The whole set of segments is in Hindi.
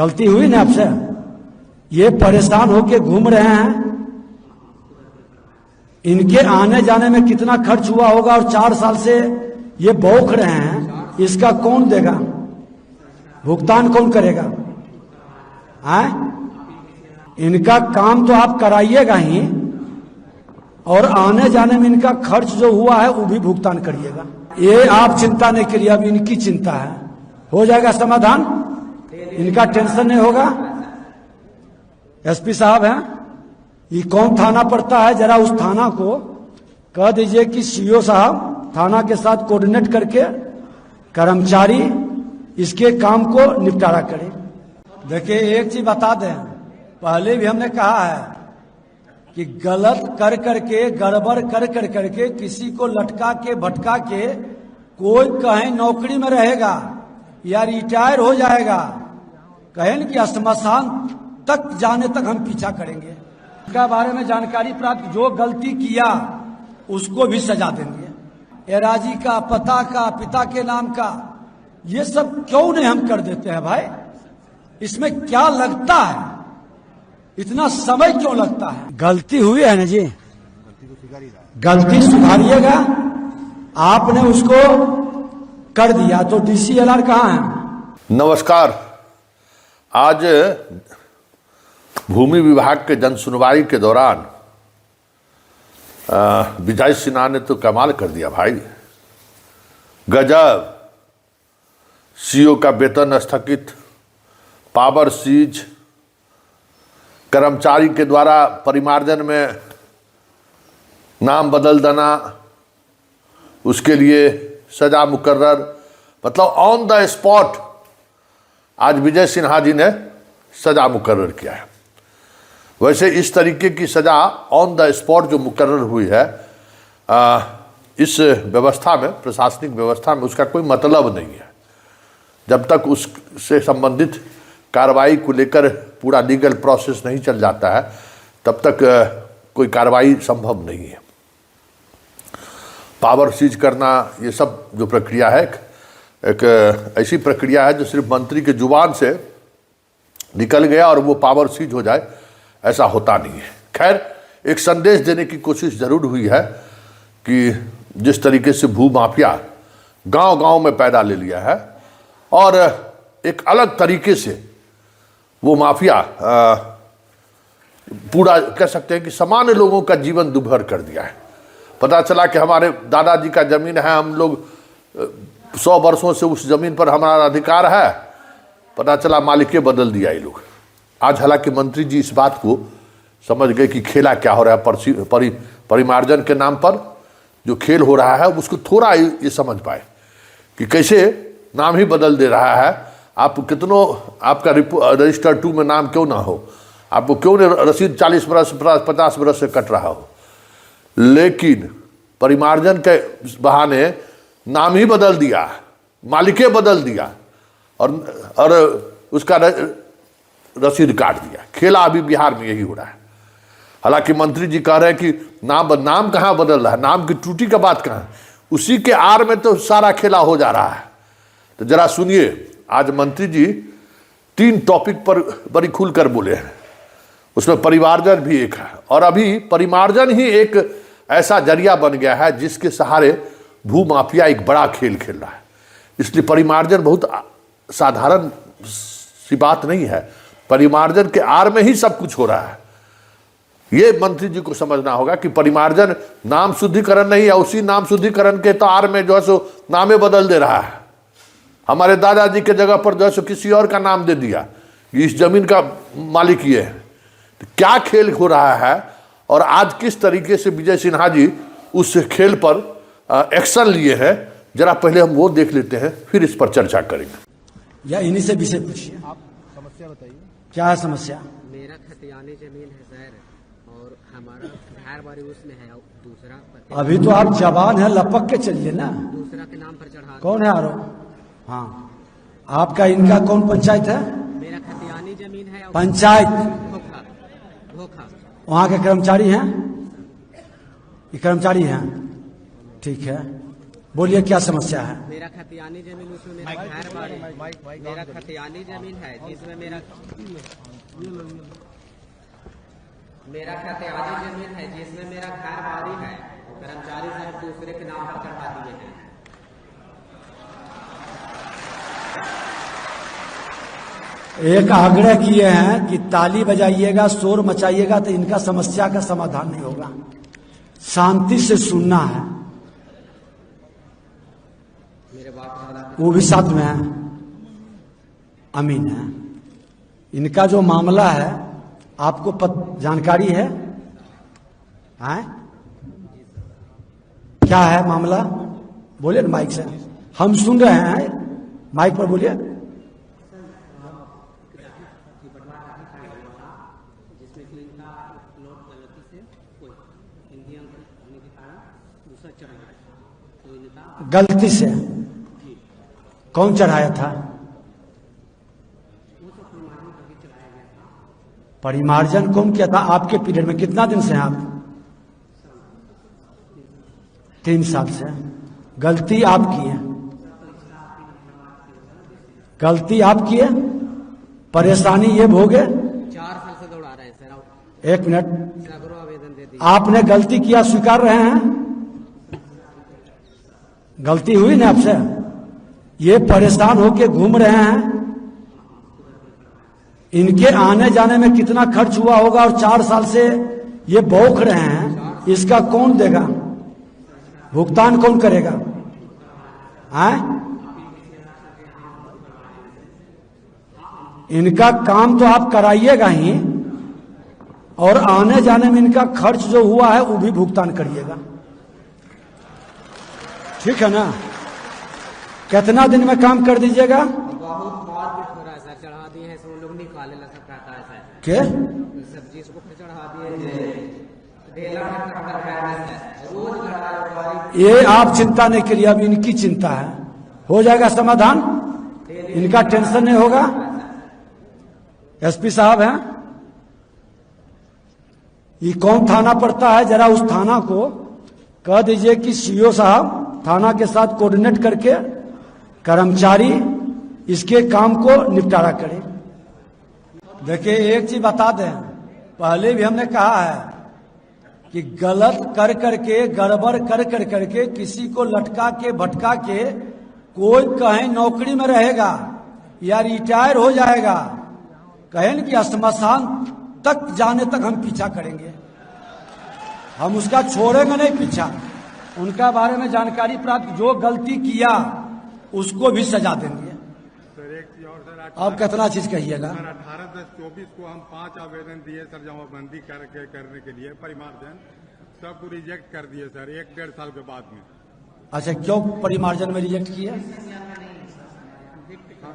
गलती हुई ना आपसे? ये परेशान होके घूम रहे हैं, इनके आने जाने में कितना खर्च हुआ होगा और 4 साल से ये बौख रहे हैं, इसका कौन देगा? भुगतान कौन करेगा? इनका काम तो आप कराइएगा ही, और आने जाने में इनका खर्च जो हुआ है वो भी भुगतान करिएगा। ये आप चिंता नहीं करिए, अब इनकी चिंता है, हो जाएगा समाधान, इनका टेंशन नहीं होगा। एसपी साहब हैं, ये कौन थाना पड़ता है, जरा उस थाना को कह दीजिए कि सीओ साहब थाना के साथ कोऑर्डिनेट करके कर्मचारी इसके काम को निपटारा करें। देखिए एक चीज बता दें, पहले भी हमने कहा है कि गलत कर करके, गड़बड़ कर करके किसी को लटका के भटका के कोई कहीं नौकरी में रहेगा या रिटायर हो जाएगा, कहें कि श्मशान तक जाने तक हम पीछा करेंगे। इसका बारे में जानकारी प्राप्त, जो गलती किया उसको भी सजा देंगे। एराजी का, पता का, पिता के नाम का, ये सब क्यों नहीं हम कर देते हैं भाई? इसमें क्या लगता है, इतना समय क्यों लगता है? गलती हुई है ना जी, गलती सुधारिएगा। आपने उसको कर दिया तो डीसीएलआर कहाँ है? नमस्कार। आज भूमि विभाग के जन सुनवाई के दौरान विजय सिन्हा ने तो कमाल कर दिया भाई, गजब। सीओ का वेतन स्थगित, पावर सीज, कर्मचारी के द्वारा परिमार्जन में नाम बदल देना, उसके लिए सजा मुकर्रर, मतलब ऑन द स्पॉट आज विजय सिन्हा जी ने सजा मुकर्रर किया है। वैसे इस तरीके की सजा ऑन द स्पॉट जो मुकर्रर हुई है इस व्यवस्था में, प्रशासनिक व्यवस्था में, उसका कोई मतलब नहीं है। जब तक उससे संबंधित कार्रवाई को लेकर पूरा लीगल प्रोसेस नहीं चल जाता है तब तक कोई कार्रवाई संभव नहीं है। पावर सीज करना, ये सब जो प्रक्रिया है एक ऐसी प्रक्रिया है जो सिर्फ मंत्री के जुबान से निकल गया और वो पावर सीज हो जाए, ऐसा होता नहीं है। खैर, एक संदेश देने की कोशिश जरूर हुई है कि जिस तरीके से भू माफिया गांव-गांव में पैदा ले लिया है और एक अलग तरीके से वो माफिया पूरा कह सकते हैं कि सामान्य लोगों का जीवन दुभर कर दिया है। पता चला कि हमारे दादाजी का जमीन है, हम लोग 100 वर्षों से उस जमीन पर हमारा अधिकार है, पता चला मालिके बदल दिया ये लोग। आज हालांकि मंत्री जी इस बात को समझ गए कि खेला क्या हो रहा है, परिमार्जन के नाम पर जो खेल हो रहा है उसको थोड़ा ये समझ पाए कि कैसे नाम ही बदल दे रहा है। आप कितनों, आपका रजिस्टर 2 में नाम क्यों ना हो, आपको क्यों नहीं रसीद 40 बरस 50 बरस से कट रहा हो, लेकिन परिमार्जन के बहाने नाम ही बदल दिया, मालिके बदल दिया और उसका रसीद काट दिया। खेला अभी बिहार में यही हो रहा है। हालांकि मंत्री जी कह रहे हैं कि नाम कहाँ बदल रहा है, नाम की त्रुटि का बात कहाँ है, उसी के आड़ में तो सारा खेला हो जा रहा है। तो जरा सुनिए, आज मंत्री जी 3 टॉपिक पर बड़ी खुलकर बोले हैं, उसमें परिमार्जन भी एक है। और अभी परिमार्जन ही एक ऐसा जरिया बन गया है जिसके सहारे भू माफिया एक बड़ा खेल खेल रहा है। इसलिए परिमार्जन बहुत साधारण सी बात नहीं है, परिमार्जन के आड़ में ही सब कुछ हो रहा है। ये मंत्री जी को समझना होगा कि परिमार्जन नाम शुद्धिकरण नहीं है, उसी नाम शुद्धिकरण के तो आड़ में जो है सो नामे बदल दे रहा है। हमारे दादाजी के जगह पर जो है सो किसी और का नाम दे दिया, इस जमीन का मालिक ये है। तो क्या खेल हो रहा है और आज किस तरीके से विजय सिन्हा जी उस खेल पर एक्शन लिए हैं, जरा पहले हम वो देख लेते हैं, फिर इस पर चर्चा करेंगे। या इन्हीं से विषय पूछिए, आप समस्या बताइए। क्या है समस्या? मेरा खतियानी जमीन है सर, और हमारा घर बारी उसमें है, दूसरा अभी तो आप जवान है, लपक के चलिए ना। दूसरा के नाम पर चढ़ा। कौन है आरोप? हाँ, आपका इनका कौन पंचायत है? मेरा खतियानी जमीन है। पंचायत धोखा। वहाँ के कर्मचारी हैं? ये कर्मचारी हैं, ठीक है। बोलिए क्या समस्या है। मेरा खतियानी जमीन, उसमें मेरा घर बाड़ी, मेरा खतियानी जमीन है जिसमें मेरा खतियानी जमीन है जिसमें मेरा घर बाड़ी है। कर्मचारी साहब दूसरे के नाम पर करवा दिए हैं। एक आग्रह किए हैं कि ताली बजाइएगा, शोर मचाइएगा तो इनका समस्या का समाधान नहीं होगा। शांति से सुनना है। मेरे बाप दादा वो भी साथ में है, अमीन है। इनका जो मामला है आपको जानकारी है? क्या है मामला? बोलिए ना माइक से, हम सुन रहे हैं। माइक पर बोलिए। जिसमें कि इनका प्लॉट गलती से कोई हिंदी अंक होने के कारण दूसरा चढ़ गया, तो इनका गलती से कौन चढ़ाया था? परिमार्जन कौन किया था? आपके पीरियड में कितना दिन से हैं आप? 3 साल से। गलती आप की है, गलती आप की है। परेशानी ये भोगे। 4 साल से दौड़ा रहे हैं सर। 1 मिनट, सगरो आवेदन दे दिए। आपने गलती किया स्वीकार रहे हैं? गलती हुई ना आपसे? ये परेशान होके घूम रहे हैं। इनके आने जाने में कितना खर्च हुआ होगा और 4 साल से ये बौख रहे हैं। इसका कौन देगा? भुगतान कौन करेगा? इनका काम तो आप कराइएगा ही, और आने जाने में इनका खर्च जो हुआ है वो भी भुगतान करिएगा। ठीक है ना? कितना दिन में काम कर दीजिएगा? बहुत मार पीट हो रहा है सर। चढ़ा दिए हैं, सब लोग निकाले ला सब कहता है सर। के सब्जी इसको फिर चढ़ा दिए हैं। ढेला में टक्कर खा रहे हैं सर। रोज लड़ाई। ये आप चिंता नहीं करिए, अब इनकी चिंता है, हो जाएगा समाधान। इनका टेंशन नहीं होगा। एसपी साहब हैं, ये कौन थाना पड़ता है? जरा उस थाना को कह दीजिए कि सीओ साहब थाना के साथ कोऑर्डिनेट करके कर्मचारी इसके काम को निपटारा करें। देखिए एक चीज बता दें, पहले भी हमने कहा है कि गलत कर करके, गड़बड़ कर करके किसी को लटका के भटका के कोई कहीं नौकरी में रहेगा या रिटायर हो जाएगा, कहें कि श्मशान तक जाने तक हम पीछा करेंगे, हम उसका छोड़ेंगे नहीं पीछा। उनका बारे में जानकारी प्राप्त, जो गलती किया उसको भी सजा देंगे। सर एक चीज और सर, अब कितना चीज कहिएगा? सर 18/10/24 को हम 5 आवेदन दिए सर जमाबंदी करने के लिए परिमार्जन, सब रिजेक्ट कर दिए सर 1-1.5 साल के बाद में। अच्छा, क्यों परिमार्जन में रिजेक्ट किया?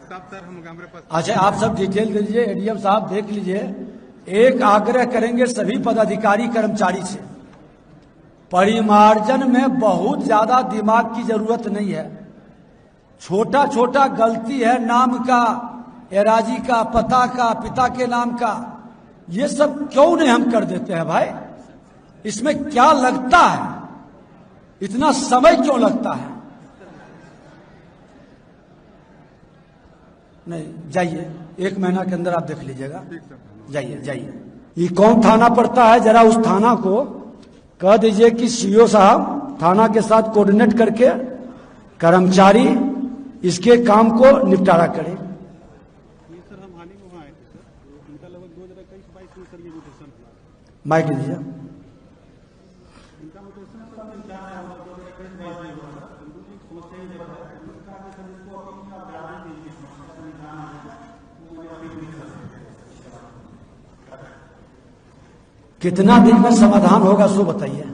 सब सर हम हमारे पास। अच्छा, आप सब डिटेल दीजिए, एडीएम साहब देख लीजिए। एक आग्रह करेंगे सभी पदाधिकारी कर्मचारी से, परिमार्जन में बहुत ज्यादा दिमाग की जरूरत नहीं है। छोटा छोटा गलती है, नाम का, एराजी का, पता का, पिता के नाम का, ये सब क्यों नहीं हम कर देते हैं भाई? इसमें क्या लगता है? इतना समय क्यों लगता है? नहीं, जाइए, 1 महीना के अंदर आप देख लीजिएगा। जाइए जाइए। ये कौन थाना पड़ता है? जरा उस थाना को कह दीजिए कि सीओ साहब थाना के साथ कोऑर्डिनेट करके कर्मचारी इसके काम को निपटारा करें। सर हम हानि में वहाँ आए थे सर, इनका लगभग 2021-22 में सर ये म्यूटेशन हुआ। माइक लीजिए। इनका म्यूटेशन सर 2021-22 में हुआ था। उनकी समस्या ये है इनका सर इसको अपनी आप जाने दीजिए कितना दिन में समाधान होगा सो बताइए।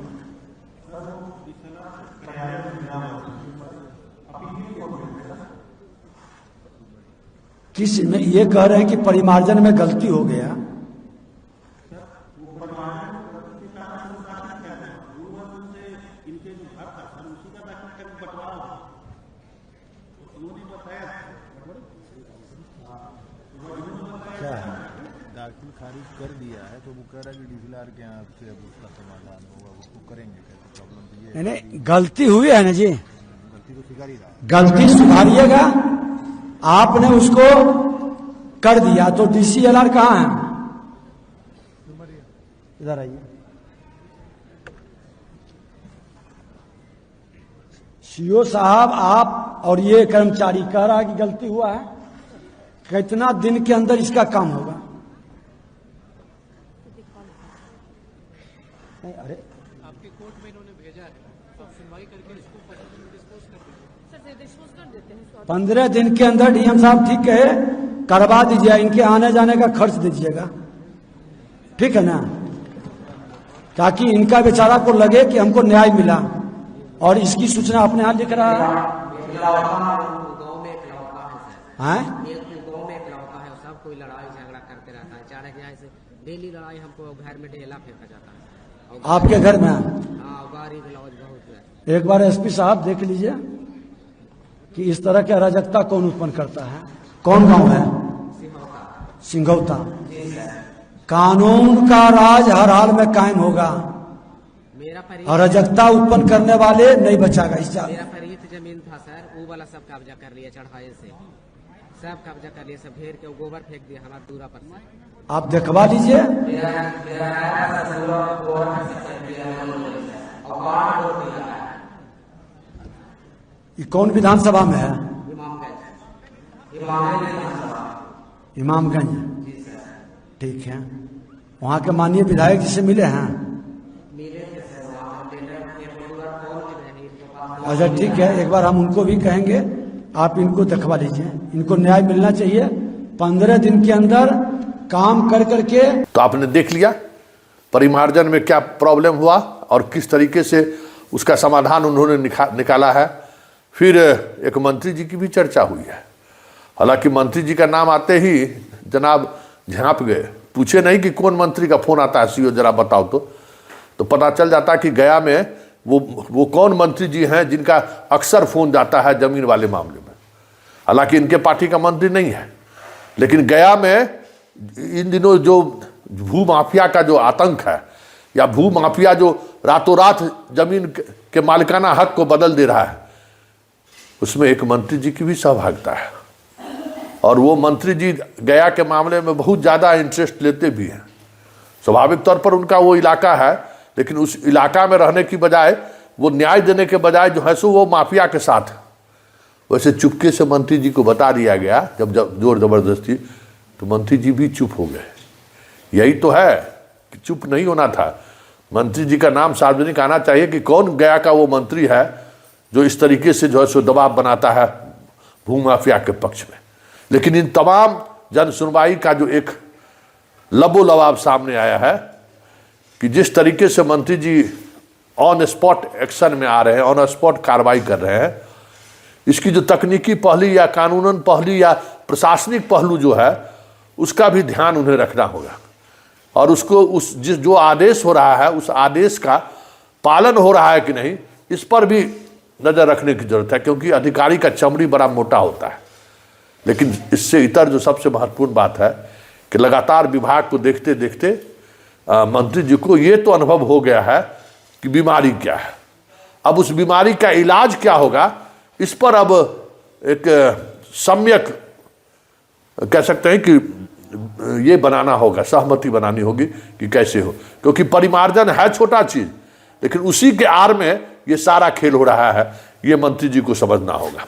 किस में ये कह रहे हैं कि परिमार्जन में गलती हो गया? क्या है? दाखिल खारिज कर दिया है तो वो कह रहा है कि डीसीएलआर के यहाँ से अब उसका समाधान होगा, उसको करेंगे कैसे? प्रॉब्लम तो ये है। नहीं, गलती हुई है ना जी, गलती तो स्वीकार ही रहा है। गलती सुधारिएगा। आपने उसको कर दिया तो DCLR कहाँ है? इधर आइए। सीओ साहब, आप और ये कर्मचारी कह रहा है कि गलती हुआ है। कितना दिन के अंदर इसका काम होगा? नहीं, अरे आपके कोर्ट में इन्होंने भेजा है, तो आप सुनवाई करके इसको 15 दिन डिस्पोज कर देंगे। 15 दिन के अंदर DM साहब ठीक है, करवा दीजिए। इनके आने जाने का खर्च दीजिएगा, ठीक है ना, ताकि इनका बेचारा को लगे कि हमको न्याय मिला। और इसकी सूचना अपने यहाँ लिख रहा है। गाँव में एक लड़का है सर, हैं? एक गाँव में एक लड़का है, सब कोई लड़ाई झगड़ा करते रहता है। चाहे क्या से डेली लड़ाई, हमको घर में ढेला फेंका जाता है। और आपके घर में? हाँ, गाड़ी गलौज बहुत है। एक बार SP साहब देख लीजिए कि इस तरह की अराजकता कौन उत्पन्न करता है। कौन गांव है? सिंघौता। कानून का राज हर हाल में कायम होगा। मेरा अराजकता उत्पन्न करने वाले नहीं बचाएगा इस जाल। मेरा फरीद जमीन था सर, वो वाला सब कब्जा कर लिया, चढ़ाए से सब कब्जा कर लिया, सब घेर के गोबर फेंक दिया हमारा दूरा पर से। आप दिखवा लीजिए। ये कौन विधानसभा में है? इमामगंज। ठीक है, वहाँ के माननीय विधायक जी से मिले हैं? अच्छा ठीक है, एक बार हम उनको भी कहेंगे, आप इनको दिखवा लीजिए। इनको न्याय मिलना चाहिए। 15 दिन के अंदर काम कर करके। तो आपने देख लिया परिमार्जन में क्या प्रॉब्लम हुआ और किस तरीके से उसका समाधान उन्होंने निकाला है। फिर एक मंत्री जी की भी चर्चा हुई है। हालांकि मंत्री जी का नाम आते ही जनाब झांप गए, पूछे नहीं कि कौन मंत्री का फोन आता है, सीओ जरा बताओ तो पता चल जाता कि गया में वो कौन मंत्री जी हैं जिनका अक्सर फोन जाता है जमीन वाले मामले में। हालांकि इनके पार्टी का मंत्री नहीं है, लेकिन गया में इन दिनों जो भू माफिया का जो आतंक है, या भू माफिया जो रातों रात जमीन के मालिकाना हक को बदल दे रहा है, उसमें एक मंत्री जी की भी सहभागिता है। और वो मंत्री जी गया के मामले में बहुत ज़्यादा इंटरेस्ट लेते भी हैं। स्वाभाविक तौर पर उनका वो इलाका है, लेकिन उस इलाका में रहने की बजाय वो न्याय देने के बजाय जो है सो वो माफिया के साथ। वैसे चुपके से मंत्री जी को बता दिया गया, जब जोर जबरदस्ती, तो मंत्री जी भी चुप हो गए। यही तो है कि चुप नहीं होना था। मंत्री जी का नाम सार्वजनिक आना चाहिए कि कौन गया का वो मंत्री है जो इस तरीके से जो है सो दबाव बनाता है भूमाफिया के पक्ष में। लेकिन इन तमाम जन सुनवाई का जो एक लबोलबाब सामने आया है कि जिस तरीके से मंत्री जी ऑन स्पॉट एक्शन में आ रहे हैं, ऑन स्पॉट कार्रवाई कर रहे हैं, इसकी जो तकनीकी पहलू या कानूनन पहलू या प्रशासनिक पहलू जो है उसका भी ध्यान उन्हें रखना होगा। और उसको जो आदेश हो रहा है उस आदेश का पालन हो रहा है कि नहीं, इस पर भी नज़र रखने की जरूरत है, क्योंकि अधिकारी का चमड़ी बड़ा मोटा होता है। लेकिन इससे इतर जो सबसे महत्वपूर्ण बात है कि लगातार विभाग को देखते देखते मंत्री जी को ये तो अनुभव हो गया है कि बीमारी क्या है। अब उस बीमारी का इलाज क्या होगा, इस पर अब एक सम्यक कह सकते हैं कि ये बनाना होगा, सहमति बनानी होगी कि कैसे हो। क्योंकि परिमार्जन है छोटा चीज, लेकिन उसी के आड़ में ये सारा खेल हो रहा है, ये मंत्री जी को समझना होगा।